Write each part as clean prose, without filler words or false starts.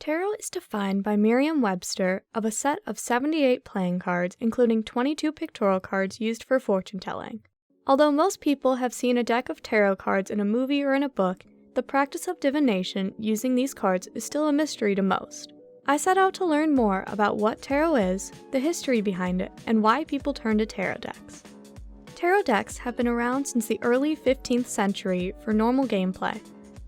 Tarot is defined by Merriam-Webster of a set of 78 playing cards, including 22 pictorial cards used for fortune-telling. Although most people have seen a deck of tarot cards in a movie or in a book, the practice of divination using these cards is still a mystery to most. I set out to learn more about what tarot is, the history behind it, and why people turn to tarot decks. Tarot decks have been around since the early 15th century for normal gameplay.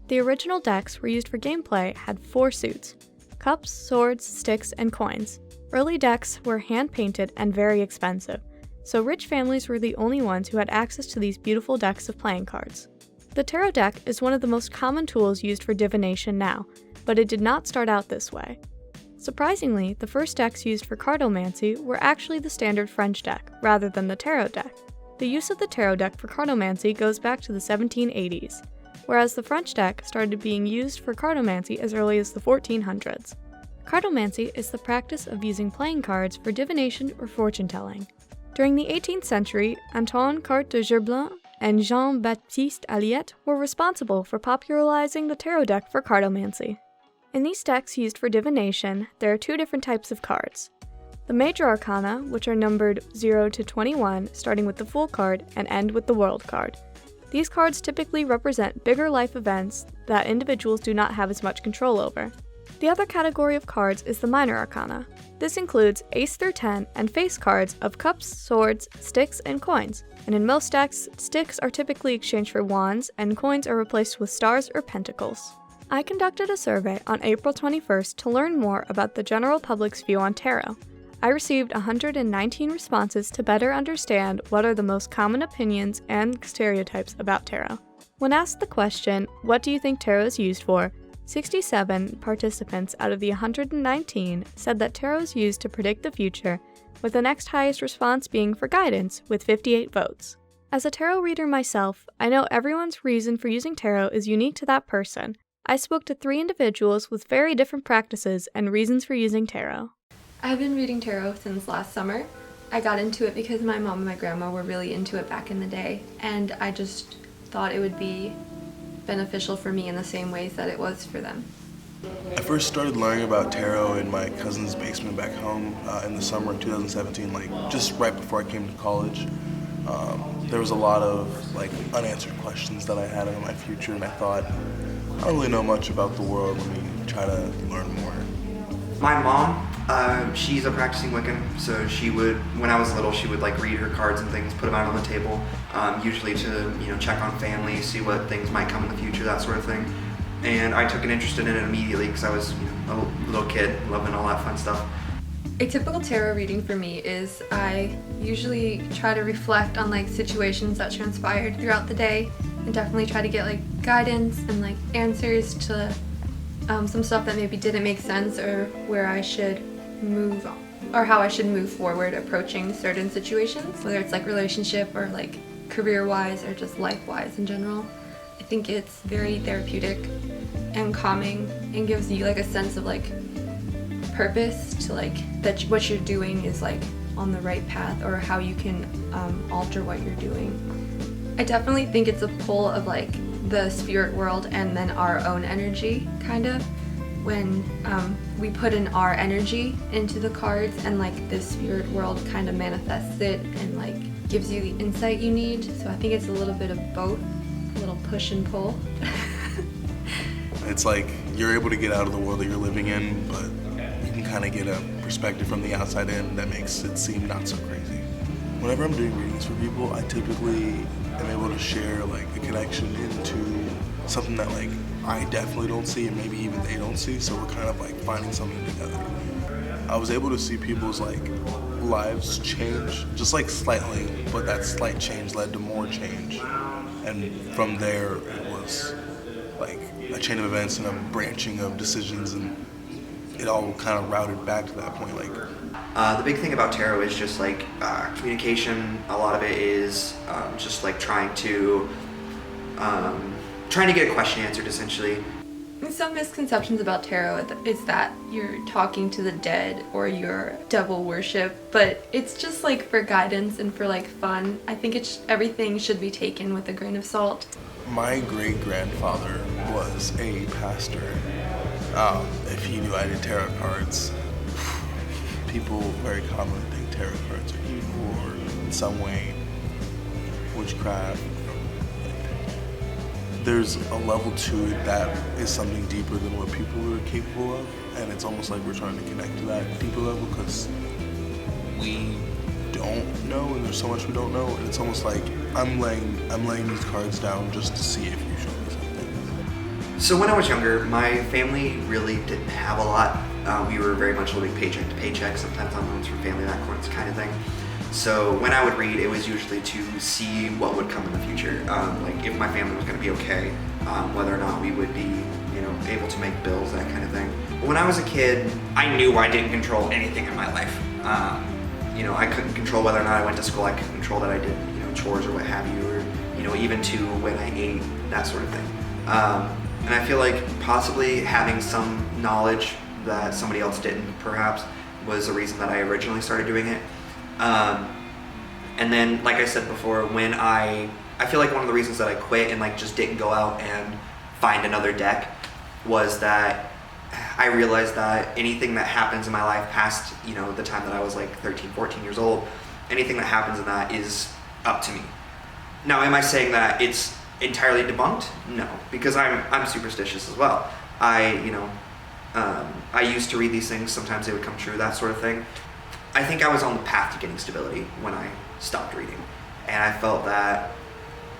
The original decks were used for gameplay had 4 suits: cups, swords, sticks, and coins. Early decks were hand-painted and very expensive, so rich families were the only ones who had access to these beautiful decks of playing cards. The tarot deck is one of the most common tools used for divination now, but it did not start out this way. Surprisingly, the first decks used for cartomancy were actually the standard French deck, rather than the tarot deck. The use of the tarot deck for cartomancy goes back to the 1780s. Whereas the French deck started being used for cartomancy as early as the 1400s. Cartomancy is the practice of using playing cards for divination or fortune-telling. During the 18th century, Antoine Carte de Gerblin and Jean-Baptiste Alliette were responsible for popularizing the tarot deck for cartomancy. In these decks used for divination, there are 2 different types of cards. The major arcana, which are numbered 0 to 21, starting with the Fool card and end with the World card. These cards typically represent bigger life events that individuals do not have as much control over. The other category of cards is the minor arcana. This includes Ace through 10 and face cards of cups, swords, sticks, and coins, and in most decks, sticks are typically exchanged for wands and coins are replaced with stars or pentacles. I conducted a survey on April 21st to learn more about the general public's view on tarot. I received 119 responses to better understand what are the most common opinions and stereotypes about tarot. When asked the question, "What do you think tarot is used for?" 67 participants out of the 119 said that tarot is used to predict the future, with the next highest response being for guidance, with 58 votes. As a tarot reader myself, I know everyone's reason for using tarot is unique to that person. I spoke to 3 individuals with very different practices and reasons for using tarot. I've been reading tarot since last summer. I got into it because my mom and my grandma were really into it back in the day, and I just thought it would be beneficial for me in the same ways that it was for them. I first started learning about tarot in my cousin's basement back home in the summer of 2017, just right before I came to college. There was a lot of unanswered questions that I had about my future, and I thought, I don't really know much about the world, let me try to learn more. My mom, she's a practicing Wiccan, so she would, when I was little, she would read her cards and things, put them out on the table, usually to check on family, see what things might come in the future, that sort of thing. And I took an interest in it immediately because I was a little kid, loving all that fun stuff. A typical tarot reading for me is I usually try to reflect on situations that transpired throughout the day, and definitely try to get guidance and answers to some stuff that maybe didn't make sense, or where I should move on, or how I should move forward approaching certain situations, whether it's relationship or career-wise or just life-wise in general. I think it's very therapeutic and calming and gives you a sense of purpose to that what you're doing is on the right path, or how you can alter what you're doing. I definitely think it's a pull of the spirit world and then our own energy, kind of, when we put in our energy into the cards, and the spirit world kind of manifests it and gives you the insight you need. So I think it's a little bit of both, a little push and pull. It's you're able to get out of the world that you're living in, but you can kind of get a perspective from the outside in that makes it seem not so crazy. Whenever I'm doing readings for people, I typically am able to share a connection into something that I definitely don't see, and maybe even they don't see, so we're kind of finding something together. I was able to see people's lives change, just slightly, but that slight change led to more change. And from there, it was a chain of events and a branching of decisions, and it all kind of routed back to that point. The big thing about tarot is just communication. A lot of it is just trying to get a question answered, essentially. Some misconceptions about tarot is that you're talking to the dead or you're devil worship, but it's just for guidance and for fun. I think everything should be taken with a grain of salt. My great-grandfather was a pastor, If he knew I did tarot cards, people very commonly think tarot cards are evil or in some way witchcraft. There's a level to it that is something deeper than what people are capable of, and it's almost like we're trying to connect to that deeper level because we don't know, and there's so much we don't know, and it's almost like I'm laying these cards down just to see if you show me something. So when I was younger, my family really didn't have a lot. We were very much living paycheck to paycheck, sometimes on loans from family, that kind of thing. So when I would read, it was usually to see what would come in the future, like if my family was going to be okay, whether or not we would be, able to make bills, that kind of thing. But when I was a kid, I knew I didn't control anything in my life. I couldn't control whether or not I went to school. I couldn't control that I did, chores or what have you, or even to when I ate, that sort of thing. And I feel like possibly having some knowledge that somebody else didn't, perhaps, was the reason that I originally started doing it. And then, like I said before, when I feel like one of the reasons that I quit and just didn't go out and find another deck was that I realized that anything that happens in my life past, the time that I was 13, 14 years old, anything that happens in that is up to me. Now, am I saying that it's entirely debunked? No, because I'm superstitious as well. I used to read these things, sometimes they would come true, that sort of thing. I think I was on the path to getting stability when I stopped reading. And I felt that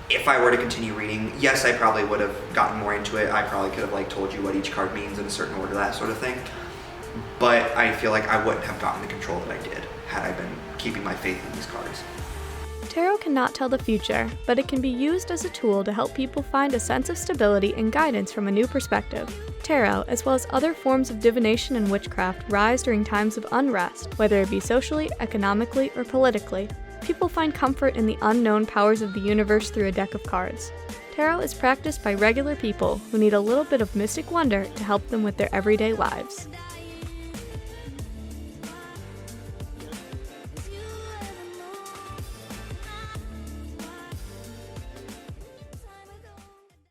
if I were to continue reading, yes, I probably would have gotten more into it. I probably could have told you what each card means in a certain order, that sort of thing. But I feel like I wouldn't have gotten the control that I did had I been keeping my faith in these cards. Tarot cannot tell the future, but it can be used as a tool to help people find a sense of stability and guidance from a new perspective. Tarot, as well as other forms of divination and witchcraft, rise during times of unrest, whether it be socially, economically, or politically. People find comfort in the unknown powers of the universe through a deck of cards. Tarot is practiced by regular people who need a little bit of mystic wonder to help them with their everyday lives.